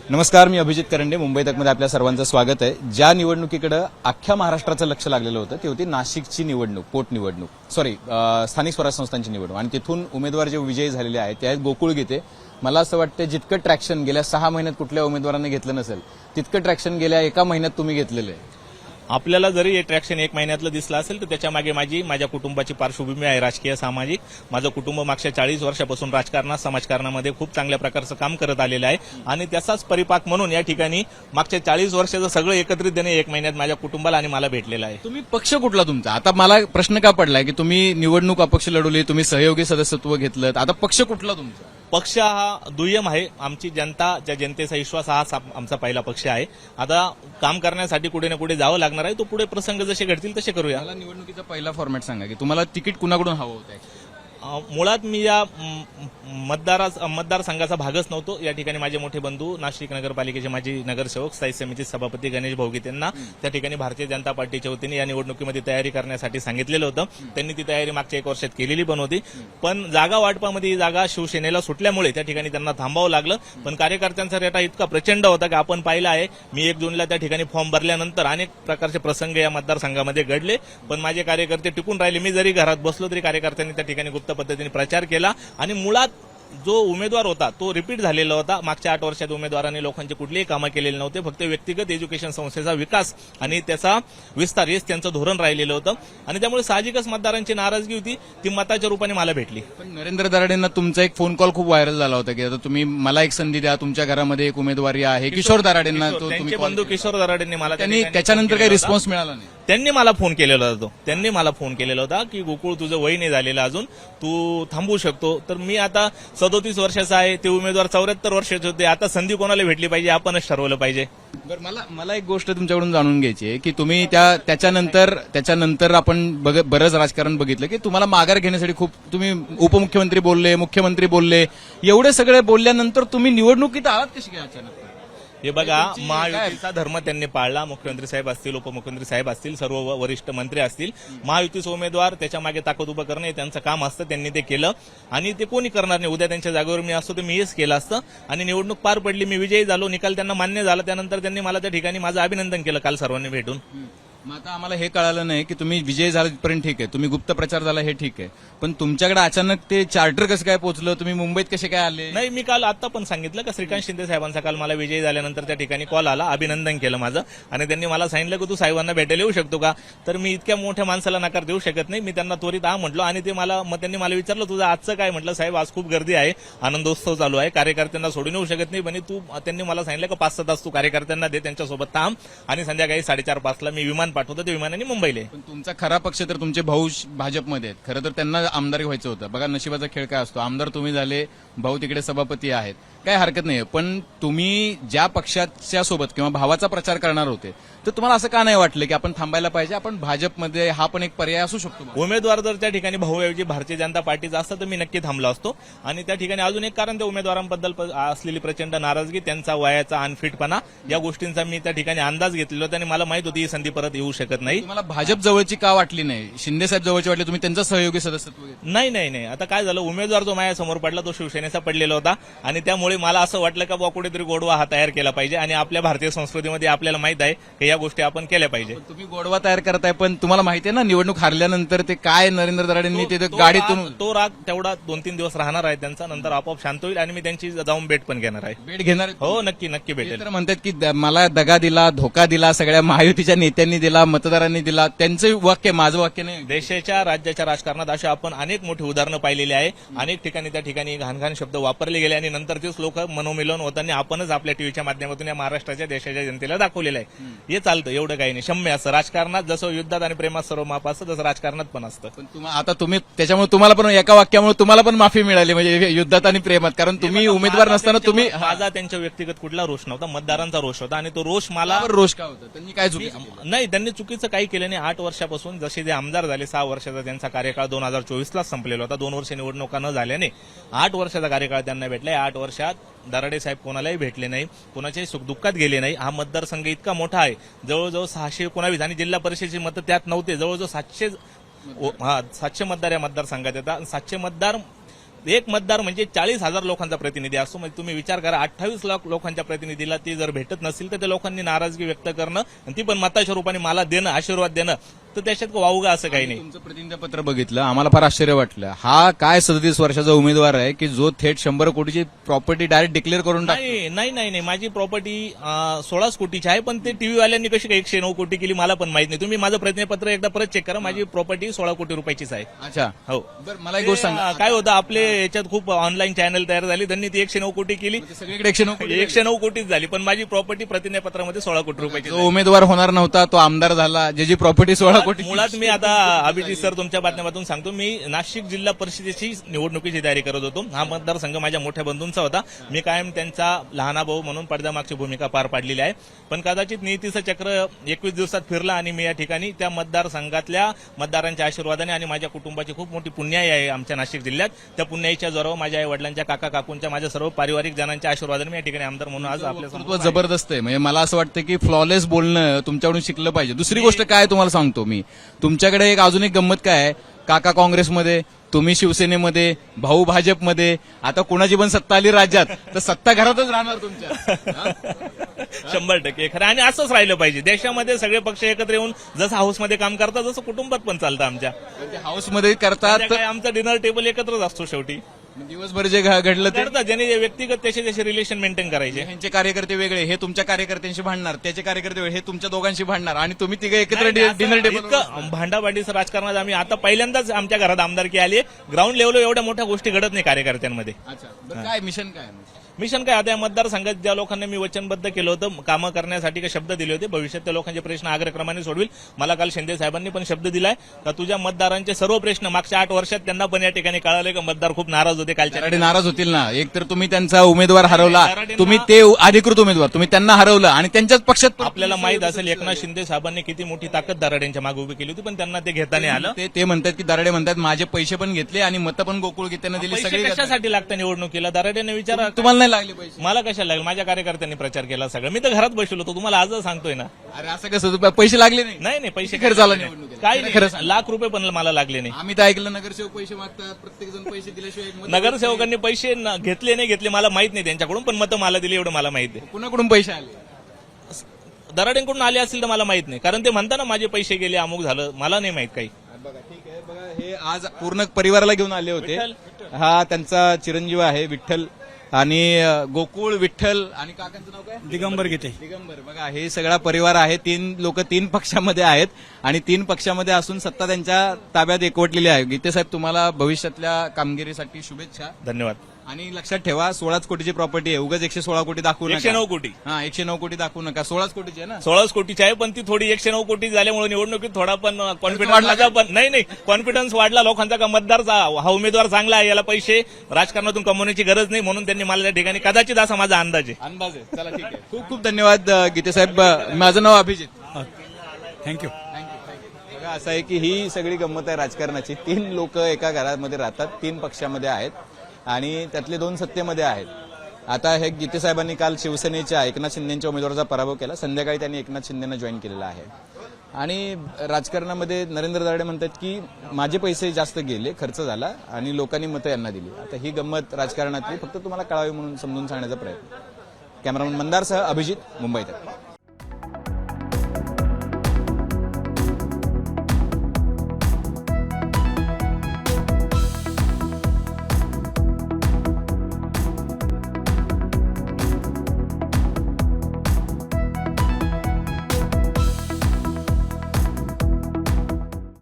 नमस्कार, मी अभिजित करंडे. मुंबई तकमध्ये आपल्या सर्वांचं स्वागत आहे. ज्या निवडणुकीकडे अख्ख्या महाराष्ट्राचं लक्ष लागलेलं होतं ती होती नाशिकची निवडणूक, स्थानिक स्वराज्य संस्थांची निवडणूक. आणि तिथून उमेदवार जे विजयी झालेले आहेत ते आहेत गोकुळ गीते. मला असं वाटतं जितकं ट्रॅक्शन गेल्या 6 महिन्यात कुठल्या उमेदवाराने घेतलं नसेल तितकं ट्रॅक्शन गेल्या 1 महिन्यात तुम्ही घेतलेलं आहे. आपल्याला जरी हे ट्रॅक्शन 1 महिन्यातलं दिसलं असेल तर त्याच्या मागे माझ्या कुटुंबाची पार्श्वभूमी आहे, राजकीय सामाजिक. माझं कुटुंब मागच्या 40 वर्षापासून राजकारणात समाजकारणामध्ये खूप चांगल्या प्रकारचं काम करत आलेलं आहे आणि त्याचाच परिपाक म्हणून या ठिकाणी मागच्या 40 वर्षाचं सगळं एकत्रित देणे 1 महिन्यात माझ्या कुटुंबाला आणि मला भेटलेलं आहे. तुम्ही पक्ष कुठला तुमचा? आता मला प्रश्न का पडलाय की तुम्ही निवडणूक अपक्ष लढवली, तुम्ही सहयोगी सदस्यत्व घेतलं, आता पक्ष कुठला तुमचा? पक्ष हा दुय्यम आहे. आमची जनता, ज्या जनतेचा विश्वास हा आमचा पहिला पक्ष आहे. आता काम करण्यासाठी कुठे ना कुठे जावं लागणार आहे. तो पुढे प्रसंग जसे घडतील तसे करूया. मला निवडणुकीचा पहिला फॉर्मॅट सांगा की तुम्हाला तिकीट कुणाकडून हवं होतं? मुळात मी या मतदारसंघाचा भागच नव्हतो. या ठिकाणी माझे मोठे बंधू, नाशिक नगरपालिकेचे माजी नगरसेवक, स्थायी समिती सभापती गणेश भाऊगीते यांना त्या ठिकाणी भारतीय जनता पार्टीच्या वतीने या निवडणुकीमध्ये तयारी करण्यासाठी सांगितलेलं होतं. त्यांनी ती तयारी मागच्या 1 वर्षात केलेली पण होती. पण जागा वाटपामध्ये ही जागा शिवसेनेला सुटल्यामुळे त्या ठिकाणी त्यांना थांबावं लागलं. पण कार्यकर्त्यांचा रेटा इतका प्रचंड होता की आपण पाहिला आहे. मी 1 जूनला त्या ठिकाणी फॉर्म भरल्यानंतर अनेक प्रकारचे प्रसंग या मतदारसंघामध्ये घडले. पण माझे कार्यकर्ते टिकून राहिले. मी जरी घरात बसलो तरी कार्यकर्त्यांनी त्या ठिकाणी गुप्त पद्धतीने प्रचार केला आणि मुळात जो उमेदवार होता तो रिपीट झालेला होता. मागच्या 8 वर्षात उमेदवारांनी लोकांचे कुठलेही कामं केलेले नव्हते. फक्त व्यक्तिगत एज्युकेशन संस्थेचा विकास आणि त्याचा विस्तार हेच त्यांचं धोरण राहिलेलं होतं आणि त्यामुळे साहजिकच मतदारांची नाराजगी होती. ती मताच्या रूपाने मला भेटली. पण नरेंद्र दराडेंना तुमचा एक फोन कॉल खूप व्हायरल झाला होता की आता तुम्ही मला एक संधी द्या, तुमच्या घरामध्ये एक उमेदवारी आहे. किशोर दराडेंना त्यांचे बंधू किशोर दराडेंनी मला त्यांनी त्याच्यानंतर काही रिस्पॉन्स मिळाला नाही. त्यांनी मला फोन केलेला होता की गोकुळ तुझं वय नाही झालेलं अजून, तू थांबू शकतो. तर मी आता 37 वर्षाचा आहे, ते उमेदवार 74 वर्षाचे होते. आता संधी कोणाला भेटली पाहिजे आपणच ठरवलं पाहिजे. बरं, मला एक गोष्ट तुमच्याकडून जाणून घ्यायची आहे की तुम्ही त्याच्यानंतर आपण बरंच राजकारण बघितलं की तुम्हाला माघार घेण्यासाठी खूप तुम्ही उपमुख्यमंत्री बोलले, मुख्यमंत्री बोलले, एवढे सगळे बोलल्यानंतर तुम्ही निवडणुकीत आहात कशी काय अचानक? हे बघा, महायुतीचा धर्म त्यांनी पाळला. मुख्यमंत्री साहेब असतील, उपमुख्यमंत्री साहेब असतील, सर्व वरिष्ठ मंत्री असतील. महायुतीचे उमेदवार त्याच्या मागे ताकद उभं करणं हे त्यांचं काम असतं. त्यांनी ते केलं आणि ते कोणी करणार नाही. उद्या त्यांच्या जागेवर मी असतो तर मी हेच केलं असतं आणि निवडणूक पार पडली. मी विजयी झालो. निकाल त्यांना मान्य झाला. त्यानंतर त्यांनी मला त्या ठिकाणी माझं अभिनंदन केलं काल सर्वांनी भेटून. मग आता आम्हाला हे कळालं नाही की तुम्ही विजय झाल्यापर्यंत ठीक आहे, तुम्ही गुप्त प्रचार झाला हे ठीक आहे, पण तुमच्याकडे अचानक ते चार्टर कसं काय पोहोचलं? तुम्ही मुंबईत कसे काय आले? नाही, मी काल आता पण सांगितलं का श्रीकांत शिंदे साहेबांचा काल मला विजयी झाल्यानंतर त्या ठिकाणी कॉल आला, अभिनंदन केलं माझं आणि त्यांनी मला सांगितलं की तू साहेबांना भेटायला येऊ शकतो का? तर मी इतक्या मोठ्या माणसाला नकार देऊ शकत नाही. मी त्यांना त्वरित म्हटलो आणि त्यांनी मला विचारलं तुझं आजचं काय? म्हटलं साहेब आज खूप गर्दी आहे, आनंदोत्सव चालू आहे, कार्यकर्त्यांना सोडून येऊ शकत नाही. पण त्यांनी मला सांगितलं की 5-6 तास तू कार्यकर्त्यांना दे, त्यांच्यासोबत थांब आणि संध्याकाळी 4:30-5 मी विमान पाठवतो. ते विमानाने मुंबईला. पण तुमचा खरा पक्ष तर तुमचे भाऊ भाजपमध्ये आहेत. खरं तर त्यांना आमदार व्हायचं होतं. बघा नशिबाचा खेळ काय असतो. आमदार तुम्ही झाले, भाऊ तिकडे सभापती आहेत, काय हरकत नाही. पण तुम्ही ज्या पक्षाच्या सोबत किंवा भावाचा प्रचार करणार होते तर तुम्हाला असं का नाही वाटलं की आपण थांबायला पाहिजे, आपण भाजपमध्ये, हा पण एक पर्याय असू शकतो? उमेदवार जर त्या ठिकाणी भाऊऐवजी भारतीय जनता पार्टीचा असतं तर मी नक्की थांबलो असतो. आणि त्या ठिकाणी अजून एक कारण त्या उमेदवारांबद्दल असलेली प्रचंड नाराजगी, त्यांचा वयाचा अनफिटपणा, या गोष्टींचा मी त्या ठिकाणी अंदाज घेतलेला होता आणि मला माहित होती ही संधी परत येऊ शकत नाही. तुम्हाला भाजप जवळची का वाटली नाही? शिंदे साहेब जवळची वाटली, तुम्ही त्यांचं सहयोगी सदस्यत्व घेतलं? नाही. आता काय झालं, उमेदवार जो माझ्यासमोर पडला तो शिवसेनेचा पडलेला होता आणि त्यामुळे मला असं वाटलं का कुठेतरी गोडवा हा तयार केला पाहिजे आणि आपल्या भारतीय संस्कृतीमध्ये आपल्याला माहित आहे की या गोष्टी आपण केल्या पाहिजे. तुम्ही गोडवा तयार करताय, पण तुम्हाला माहिती आहे ना निवडणूक हारल्यानंतर ते काय नरेंद्र दराडेंनी ते गाडीतून तो राग तेवढा 2-3 दिवस राहणार आहे त्यांचा, नंतर आपोआप शांत होईल आणि मी त्यांची जाऊन भेट पण घेणार आहे. भेट घेणार? हो, नक्की भेटेल. तर म्हणतात की मला दगा दिला, धोका दिला, सगळ्या महायुतीच्या नेत्यांनी दिला, मतदारांनी दिला. त्यांचं वाक्य, माझं वाक्य नाही. देशाच्या, राज्याच्या राजकारणात अशा आपण अनेक मोठी उदाहरणं पाहिलेली आहे. अनेक ठिकाणी त्या ठिकाणी घाणघाण शब्द वापरले गेले आणि नंतर तेच लोक मनोमिलन होताना आपणच आपल्या टीव्हीच्या माध्यमातून या महाराष्ट्राच्या, देशाच्या जनतेला दाखवलेलं आहे. हे चालतं, एवढं काही नाही. क्षम्य असं राजकारणात, जसं युद्धात आणि प्रेमात सर्व माप असतं तसं राजकारणात पण असतं. पण आता तुम्ही त्याच्यामुळे तुम्हाला पण एका वाक्यामुळे तुम्हाला पण माफी मिळाली म्हणजे युद्धात आणि प्रेमात, कारण तुम्ही उमेदवार नसताना तुम्ही. माझा त्यांच्या व्यक्तिगत कुठला रोष नव्हता, मतदारांचा रोष होता आणि तो रोष मला. रोष का होता? त्यांनी काय चुकीचं? नाही, त्यांनी चुकीचं काही केलं नाही. 8 वर्षापासून जसे ते आमदार झाले, 6 वर्षाचा त्यांचा कार्यकाळ 2024ला संपलेला होता. 2 वर्ष निवडणुका न झाल्याने 8 वर्षाचा कार्यकाळ त्यांना भेटलाय. 8 वर्षात दराडे साहेब कोणालाही भेटले नाही, कोणाच्याही सुखदुःखात गेले नाही. हा मतदारसंघ इतका मोठा आहे, जवळजवळ 619 आणि जिल्हा परिषदेची मतं त्यात नव्हते. जवळजवळ 700 मतदार या मतदारसंघात येतात. 700 मतदार एक मतदार म्हणजे 40,000 लोकांचा प्रतिनिधी असतो. म्हणजे तुम्ही विचार करा, 28 लाख लोकांच्या प्रतिनिधीला ते जर भेटत नसेल तर त्या लोकांनी नाराजगी व्यक्त करणं आणि ती पण मताच्या रूपाने मला देणं, आशीर्वाद देणं, तर त्याच्यात वावगा असं काही नाही. तुमचं प्रतिनिधी पत्र बघितलं, आम्हाला फार आश्चर्य वाटलं. हा काय 37 वर्षाचा उमेदवार आहे की जो थेट 100 कोटीची प्रॉपर्टी डायरेक्ट डिक्लेअर करून टाकतो. नाही, माझी प्रॉपर्टी 16 कोटीची आहे, पण ते टीव्ही वाल्यांनी कशी काय 109 कोटी केली मला पण माहित नाही. तुम्ही माझं प्रतिज्ञापत्र एकदा परत चेक करा. माझी प्रॉपर्टी 16 कोटी रुपयाचीच आहे. अच्छा, हो. बरं, मला एक गोष्ट सांगा. काय होतं, आपले याच्यात खूप ऑनलाईन चॅनल तयार झाली, त्यांनी ती 109 कोटी केली. सगळीकडे 109 कोटी. 109 कोटीच झाली, पण माझी प्रॉपर्टी प्रतिज्ञापत्रामध्ये 16 कोटी रुपयाची जो उमेदवार होणार नव्हता तो आमदार झाला, ज्याची प्रॉपर्टी 16 कोटी. मुळात मी आता अभिजित सर तुमच्या बातम्यातून सांगतो, मी नाशिक जिल्हा परिषदेची निवडणुकीची तयारी करत होतो. हा मतदारसंघ माझ्या मोठ्या बंधूंचा होता. मी कायम त्यांचा लहाना भाऊ म्हणून पडद्यामागची भूमिका पार पाडलेली आहे. पण कदाचित नियतीचं चक्र 21 दिवसात फिरलं आणि मी या ठिकाणी त्या मतदारसंघातल्या मतदारांच्या आशीर्वादाने आणि माझ्या कुटुंबाची खूप मोठी पुण्याई आहे आमच्या नाशिक जिल्ह्यात. त्या पुण्याईच्या जोरावर माझ्या आई वडिलांच्या, काका काकूंच्या, माझ्या सर्व पारिवारिक जनांच्या आशीर्वादाने मी या ठिकाणी आमदार म्हणून आज आपल्या वक्तृत्व जबरदस्त आहे. म्हणजे मला असं वाटतं की फ्लॉलेस बोलणं तुमच्याकडून शिकलं पाहिजे. दुसरी गोष्ट काय तुम्हाला सांगतो मी, तुमच्याकडे एक अजून एक गंमत काय आहे, काका काँग्रेसमध्ये, तुम्ही शिवसेनेमध्ये, भाऊ भाजपमध्ये, आता कोणाची पण सत्ता आली राज्यात तर सत्ता घरातच राहणार तुमच्या. 100% खरं, आणि असंच राहिलं पाहिजे. देशामध्ये सगळे पक्ष एकत्र येऊन जसं हाऊसमध्ये काम करतात तसं कुटुंबात पण चालतं आमच्या. हाऊसमध्ये करतात, संध्याकाळी आमचा डिनर टेबल एकत्रच असतो शेवटी. दिवसभर जे घडलं ते करतात, ज्याने जे व्यक्तिगत त्याचे रिलेशन मेंटेन करायचे. ह्यांचे कार्यकर्ते वेगळे, हे तुमच्या कार्यकर्त्यांशी भांडणार, त्याचे कार्यकर्ते वेगळे, हे तुमच्या दोघांशी भांडणार आणि तुम्ही तिघे एकत्र नाही, असं डिनर टेबल. इतकं भांडाभांडीचं राजकारणात आम्ही आता पहिल्यांदाच आमच्या घरात आमदारकी आली आहे. ग्राउंड लेवलवर एवढ्या मोठ्या गोष्टी घडत नाही कार्यकर्त्यांमध्ये. अच्छा, बरं, काय मिशन काय? मिशन काय, आता या मतदारसंघात ज्या लोकांना मी वचनबद्ध केलं होतं, कामं करण्यासाठी काही शब्द दिले होते, भविष्यात त्या लोकांचे प्रश्न आग्रक्रमाने सोडविल. मला काल शिंदे साहेबांनी पण शब्द दिलाय का तुझ्या मतदारांचे सर्व प्रश्न, मागच्या 8 वर्षात त्यांना पण या ठिकाणी कळाले का मतदार खूप नाराज होते कालच्या. दराडे नाराज होतील ना, एक तर तुम्ही त्यांचा उमेदवार हरवला, तुम्ही ते अधिकृत उमेदवार तुम्ही त्यांना हरवलं आणि त्यांच्याच पक्षात. आपल्याला माहित असेल एकनाथ शिंदे साहेबांनी किती मोठी ताकद दराडेंच्या मागे उभी केली होती, पण त्यांना ते घेता नाही आलं. ते म्हणतात की दराडे म्हणतात माझे पैसे पण घेतले आणि मतं पण गोकुळ गीतेनं दिली. पैसे सगळे कशासाठी लागतं निवडणुकीला? दराडेने विचारा. तुम्हाला नाही लागले पैसे? मला कशाला लागेल? माझ्या कार्यकर्त्यांनी प्रचार केला सगळं. मी तर घरात बसलो होतो, तुम्हाला आजच सांगतोय ना. अरे असं कसं, पैसे लागले नाही? नाही, पैसे खर्च झाला निवडणुकीत? काही नाही, लाख रुपये पण मला लागले नाही. आम्ही तर ऐकलं नगरसेवक पैसे मागतात, प्रत्येक जण पैसे दिल्याशिवाय एक मत. नगरसेवकांनी पैसे घेतले नाही घेतले मला माहित नाही त्यांच्याकडून, पण मतं मला दिली एवढं मला माहित आहे. कुणाकडून पैसे आले? दराडेंकडून आले असतील तर मला माहित नाही, कारण ते म्हणता ना माझे पैसे गेले, अमुक झालं, मला नाही माहित काही. बघा, ठीक आहे, बघा, हे आज पूर्ण परिवाराला घेऊन आले होते. हा त्यांचा चिरंजीव आहे विठ्ठल, आणि गोकुळ, विठ्ठल आणि काकांचं नाव काय? दिगंबर गीते. दिगंबर. बघा, हे सगळा परिवार आहे. 3 लोक 3 पक्षामध्ये आहेत आणि 3 पक्षामध्ये असून सत्ता त्यांच्या ताब्यात एकवटलेली आहे. गीते साहेब, तुम्हाला भविष्यातल्या कामगिरीसाठी शुभेच्छा. धन्यवाद. आणि लक्षात ठेवा, 16 कोटीची प्रॉपर्टी आहे, उगाच 116 कोटी दाखवू नका. 109 कोटी. हा, 109 कोटी दाखवू नका, 16 कोटीची आहे ना. 16 कोटीची आहे, पण ती थोडी 109 कोटी झाल्यामुळे निवडणुकीत थोडा पण कॉन्फिडन्स पण नाही, कॉन्फिडन्स वाढला लोकांचा का मतदार हा उमेदवार चांगला आहे, याला पैसे राजकारणातून कमवण्याची गरज नाही, म्हणून त्यांनी मला त्या ठिकाणी कदाचित असा माझा अंदाज आहे. चला, ठीक आहे. खूप खूप धन्यवाद गीते साहेब. माझं नाव अभिजित. थँक्यू. बघा, असं आहे की ही सगळी गंमत आहे राजकारणाची. 3 लोक एका घरामध्ये राहतात, 3 पक्षामध्ये आहेत आणि त्यातले 2 सत्तेमध्ये आहेत. आता हे गीते साहेबांनी काल शिवसेनेच्या एकनाथ शिंदेच्या उमेदवाराचा पराभव केला. संध्याकाळी त्यांनी एकनाथ शिंदेना जॉईन केलेला आहे. आणि राजकारणामध्ये नरेंद्र दराडे म्हणतात की माझे पैसे जास्त गेले, खर्च झाला आणि लोकांनी मतं यांना दिली. आता ही गंमत राजकारणातली फक्त तुम्हाला कळावी म्हणून समजून सांगण्याचा प्रयत्न. कॅमेरामन मंदारसह अभिजित, मुंबई तक.